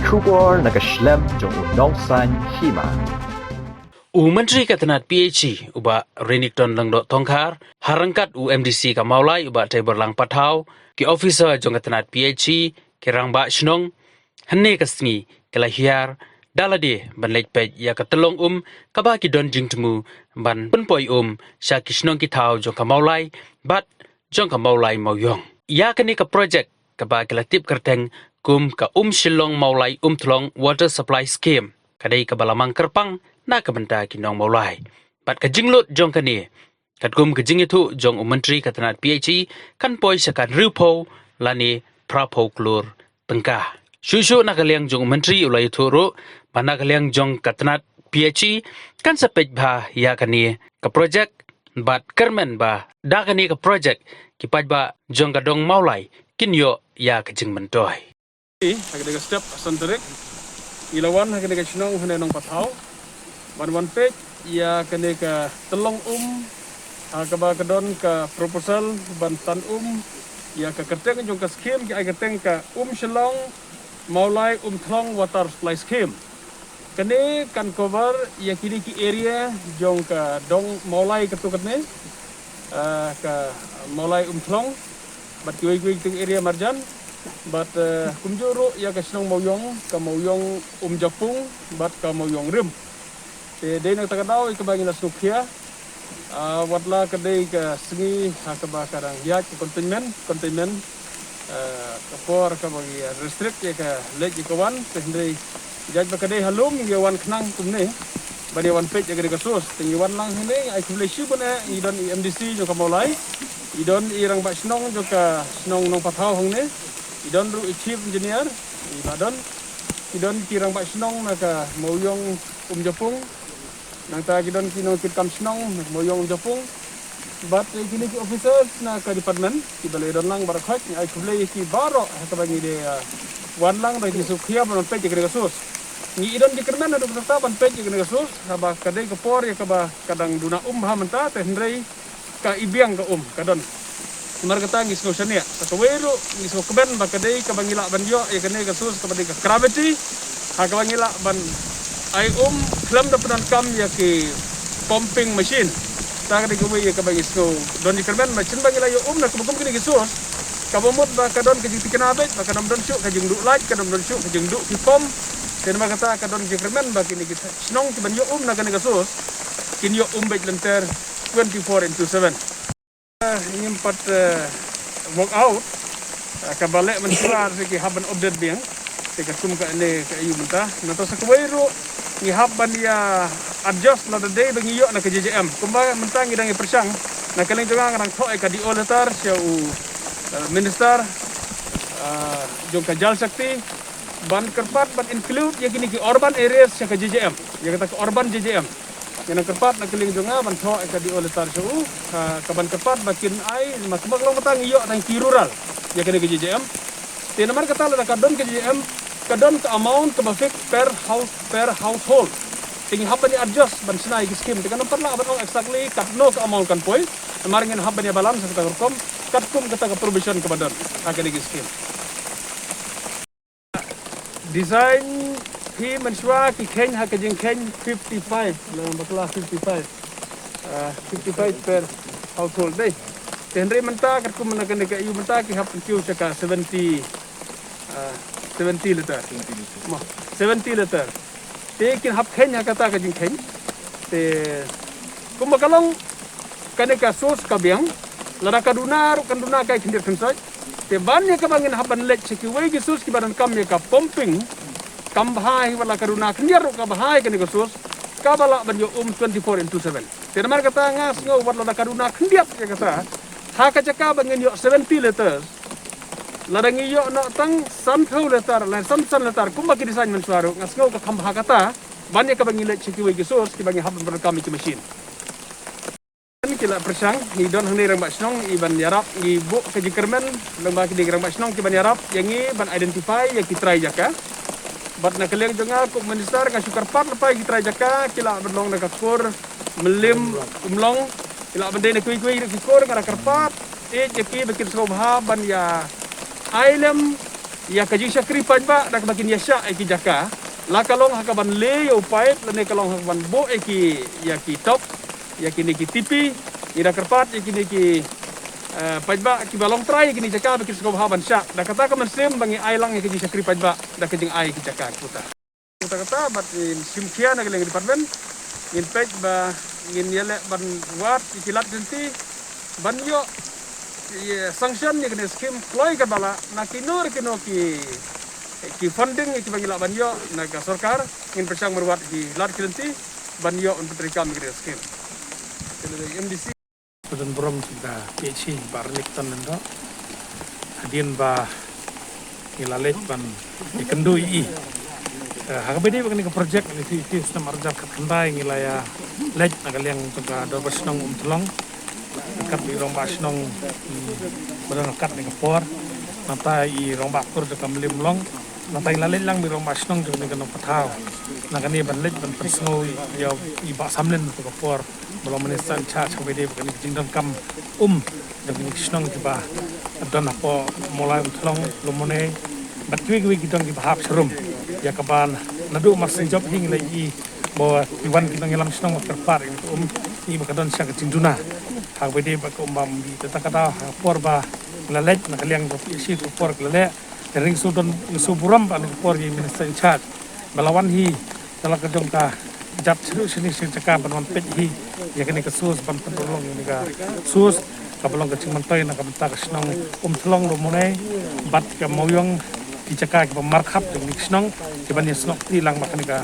Kubor nakaslem jong unongsan hima. Menteri Katanat PHC uba Renikton Langdok Tongkar harangkat UMDC ka maulai uba table lang patau ki officer jong Katanat PHC kirang ba shnong hanne kasngi kelahiar dalade ban lejpej ya katelong kaba ki don jingtemu ban penpoi sya ki shnong ki tau jong ka maulai bat jong ka maulai mauyong ya kani ka project kaba kelatip kerteng ka shilong maulai thlong water supply scheme kadai ka balamang kerpang na kabenta kinong maulai pat ka jinglut jong kani katkum ka jingitu jong menteri Katanat PHC kan poi sakan rupo lani prapo klur tengkah Shushu nakaliang jong menteri ulai turu panakaliang jong Katanat PHC kan sepej bah ya kani ka project bat kermen bah da kani ka project kipaj ba jong kadong maulai kinyo ya kajing mentoy Hagdaga step santarik ilawan hagdaga sinong hanenong pathaw one page ya kene ka telong kaba kadon ka proposal bantan ya ka kerteng jong ka scheme ki agateng ka shilong maulai thlong water supply scheme kene kan cover ya kini ki area jong ka dong maulai katukat ne ka maulai thlong bat ki ting area marjan bat kumjuro ya ka sinong mauyong japung bat ka mauyong rim de nak takadaw ikabangin na sukya watla kadai ka sengi hakaba karang yak containment kapor ka bagi restrict ya ka lej ikawan sehingga jaj bakadai halum ya wan knang kumne bani wan page ya ka sos tingi wan lang hene ai kule shibuna idon MDC jo ka maulai idon irang ba snong jo ka snong nong pathaw hongne idon ru chief engineer idon kirang ba snong na ka mauyong japung nang ta gidon kino kitam snong moyong japung bat kini ki officers na ka department ki balai don lang barakhak ai kublai ki baro ta bangi de wan lang bagi sukhiya ban pe ki sus ni idon di kermen adu peserta ban pe ki sus haba kadai ke por ya ka ba kadang duna ha menta te hendrei ka ibiang ka kadon mar kata ngi so shania ta weru ngi so keben ba kadai ka bangila ban yo ya kene ka sus ka badi ka gravity ha ka bangila ban ai klam da penan kam ya ki pumping machine ta ka digo ya ka bagi so don di kerben machin bagi la yo na kumkum kini gisus ka bomot ba ka don ka jing tikanabe ba ka dam don syuk ka jing du light ka dam don syuk ka jing du ki pom ten ba kata ka don di kerben ba kini kita snong ki ban yo na ka ni gisus kin yo bej lenter 24/7 ingin pat work out ka balik mensuar ki haban update biang ka kum ka ne ka ayu menta na to sa kwero ni habban ya adjust na the day bagi yo na ka JJM kumba menta ngi dangi persang na kaling jonga ngang thoi ka di oletar siya minister jong ka jal sakti ban kerpat ban include ya kini ki urban areas siya ka JJM ya kata ka urban JJM yang kerpat na kaling jonga ban thoi ka di oletar siya ka ban kerpat bakin ai mas maglong meta ngi yo tang ki rural ya kini ki JJM tinamar kata la ka don ka JJM kadon ka amount ka bafik per household ting haban ni adjust ban sinai ki scheme dengan perla ban exactly kat no ka amount kan poi maringin haban ya balance ka kom kat kum kata ka provision ka badan akan ki scheme design hi manswa ki ken ha ka jing ken 55 lang bakla 55 per household dai tenre menta kat kum na kan ka yu menta ki haban kiu ka 70 liter 70 liter te kin hap khenya kata ka jing khen te kumakalong kane ka sos ka biang lara ka duna ru kan duna ka khindir khnsai te ban ya ka bangin haban lech ki wei ki sos ki badan kam ya ka pumping kam bhai wala ka duna khindir ru ka bhai kane ka sos ka bala ban yo 24/7 te mar kata ngas ngo wat lara ka duna khindir ya kata ha ka jaka bangin yo 70 liters ladang iyo no tang samthau letar la samsan letar kumba ki design man suaru ngasngau ka khambha kata banyak ka bangi le chiki we gisos ki bangi haban berkam ki machine ni kila persang ni don hang rang basnong iban yarap ni bu ke jikermen lembah ki rang basnong ki ban yarap yangi ban identify ya ki try jaka bat na keleng jonga ku minister ka sukar pat lepai ki try jaka kila berlong na ka skor melim umlong kila bende ne kui ki skor ngara karpat jeki bikin sobha ban ya Ailem ia kaji syakri pajba dak makin yasha eki jaka la kalong hakaban le yo pipe lene kalong hakaban bo eki ya ki top ya kini ki tipi ida kerpat ya kini ki pajba ki balong try kini jaka bikin sekob haban syak dak kata ka mesem bangi ailang ya kaji syakri pajba dak kejing ai ki jaka puta kata bat in simkia na geleng department in pajba in yele ban wat ikilat jenti ban yo sanction ni kena skim kloy ka bala na kinur kino ki funding ki bagi la banyo na ka sarkar in persang merwat ki lat kilenti banyo untuk terikam ki skim jadi MDC Badan Brom kita PhD barlik tan ndo hadin ba ilalet ban ikendu i hakabedi bakni ka project ni ti sistem arjab ka kandai ngilaya lej nagaliang tuga do basnong umtlong kat di romba snong badan kat ni kapor nata i romba kur de kamlim long nata ilalet lang di romba snong de ni kan pathaw nagani ban lej ban persno ya i ba samlen to kapor belum menistan cha chawede bakni jingdam kam de ni snong tiba dan apa mulai umtlong lumone batwi wi gidong di bahap serum ya kaban nadu masin job hing lagi bahwa iwan kita ngelam snong terpar ini bakadon sia kecinduna hak bede bak di tata kata porba lalet nak liang isi por lele ring sudon suburam pan por di minister in charge balawan hi dalam kedong ka jat seru sini ceka ban pet hi ya kini kesus ban pendolong ini ka sus kabalong kecing mantoy nak bentak snong thlong lo monai bat ka moyong dicekak ke markup dengan snong dibanding snong tilang makanika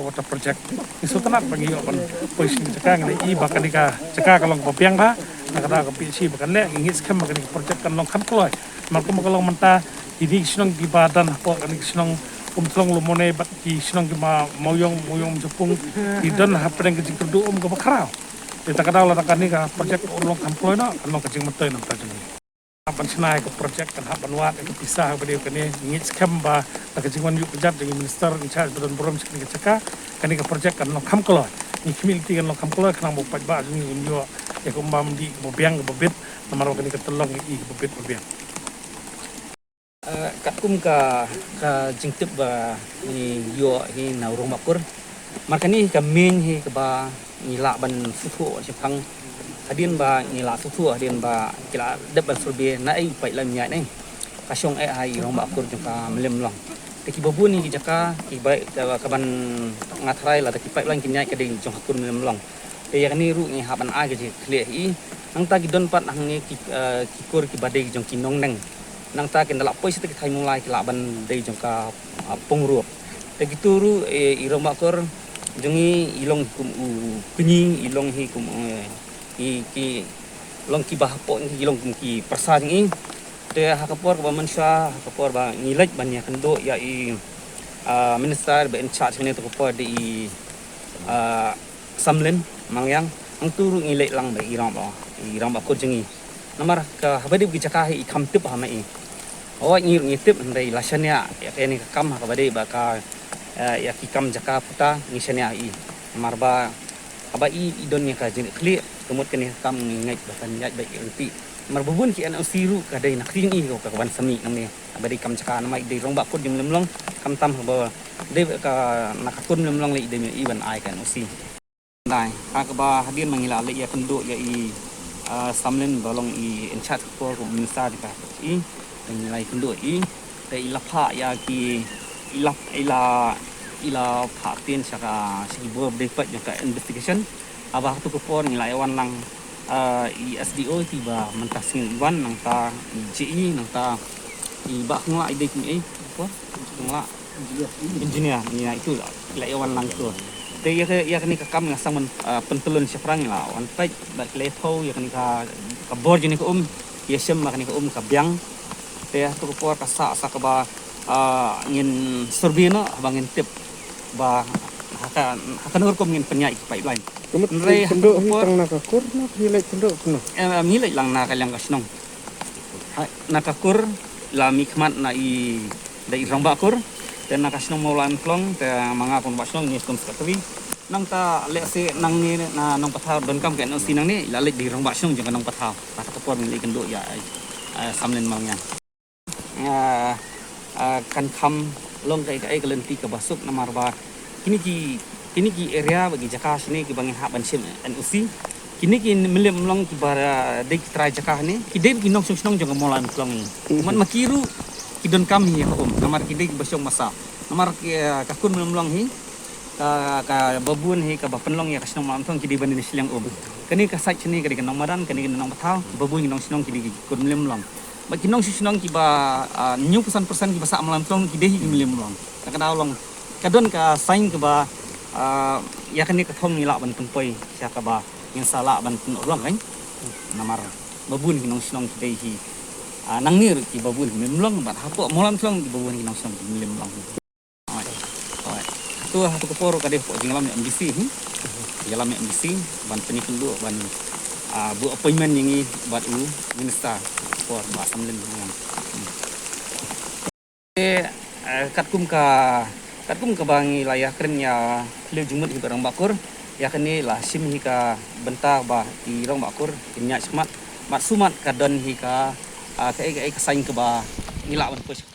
water project isu tenak bagi yo ban posisi cekak ni i bakanika cekak kalong popiang ba nakada ka pc bakan le ngis kem makanika project kan long kan kloy marko makalong menta idi snong di badan po kan snong thlong lo monai bat ki snong ki moyong jepung di don hapeng ke jikdu ka bakrao kita kada la kanika project long kan kloy no kan long kecing mentoy nam tajuni Apan senai ke projek kan hapan wat ke pisah beliau kene ngit skam ba nak jingwan yuk kejat dengan minister in charge Badan Brom sekini kecaka kani ke projek kan kam kolor ni community kan kam kolor kan bo pajba ni unjo ya ko mbam di bo biang bo bit namaro kani ke telong i bo bit kat kum ka jingtip ba ni yo hi na rumah kur markani ka min hi ka ba ni la ban fufu sepang hadin ba ni la sutu hadin ba kila debal surbe na ai pai lam nya nei kasong ai rong ba kur jaka melem long ki babu ni jaka ki bai ka ban ngatrai la ki pai lang ki nya ka ding jong kur melem long ya ni ru ni haban a ke clear i nang ta ki don pat nang ni ki kur ki badai jong ki nong nang nang ta ki ndala poi sita ki thai mulai ki la ban dei jong ka pong ru te ki turu i rong ba kur jongi ilong kum kuning ilong hi kum ki long ki bahapo ki long ki persa ni te hakapor ba mansha hakapor ba ngilaj banyak kendo ya i minister ba in charge ni to ko di samlen mangyang ang turu ngilaj lang ba irang ba ko jengi namar ka habadi bi cakahi i kamtip ha mai o ngitip ndai lasanya ya ni kam ha habadi ba ka ya ki kam jaka puta ngisanya i namar ba aba i idon nya ka jeni kli kemut kini kam ngai bahkan nyat baik erti marbubun ki ana siru ka dai nak ring i ko ka ban sami namne abadi kam caka namai dei rong ba put dim lemlong kam tam ba dei ka nakatun lemlong le dei i ban ai kan usi dai ka ba hadin mangila le ya kendo ya i samlen balong i in chat ko minister di ka i nilai kendo i dei lapha ya ki ila patin saka sigi bo depat juga investigation abah tu ko nilai wan lang SDO tiba mentasin iwan nang ta GE nang ta iba ngla ide ni apa ngla engineer ni itu nilai wan lang tu te ya kani ka kam ngasang pentulun sefrang la wan pai ba lepo ya kani ka bor jini ko ya sem kani ko ka biang te tu ko ka sa ka ba ngin sorbino bangin tip ba akan urkom ngin penyai pipeline kemut penduk tang nakakur nak hilai penduk kuno milai lang na kalang kasnong nakakur la mikmat na i dai rong bakur dan nakasnong maulan klong te mga kon basnong ni kon skatwi nang ta le se nang ni na nong pathaw don kam ken si nang ni la le di rong basnong jeng nong pathaw ta kapor milai kendo ya samlen mangnya kan kam long kai kai kelenti ke basuk namar ba kini ki area bagi Jakah sini ki bangin hak bansim NUC kini ki milim long ki bara dek try Jakah ni ki dek ki nong sung jong molan long man makiru ki don kami ya namar ki dek basong masa namar ki kakun milim long hi ka babun hi ka bapenlong ya kasnong malam thong ki di bandin silang kani ka site sini ka di nong madan kani nong bathau babun ki nong sinong ki di kun milim long ba ki nong sinong ki ba new persen ki basa malam thong ki deh ki milim long ka daw long ka don ka saing ka ba ya kani ka thong ni la ban poi sia ka ba yang salah ban pun long kan namar babun ki nong sinong ki deh hi nangir ki babun ki milim long ba hapo malam thong ki babun ki nong sinong ki milim long tu hatu keporo kadeh po jinglam MBC jalam MBC ban penikundu ban bu appointment yang buat minister for basamlin yang katkum ka bangi layah keren ya leu jumut hi barang bakur ya kene lah sim hi ka bentar ba di rong bakur inyak semat mat sumat kadon hi ka kai saing ke ba ngilak ban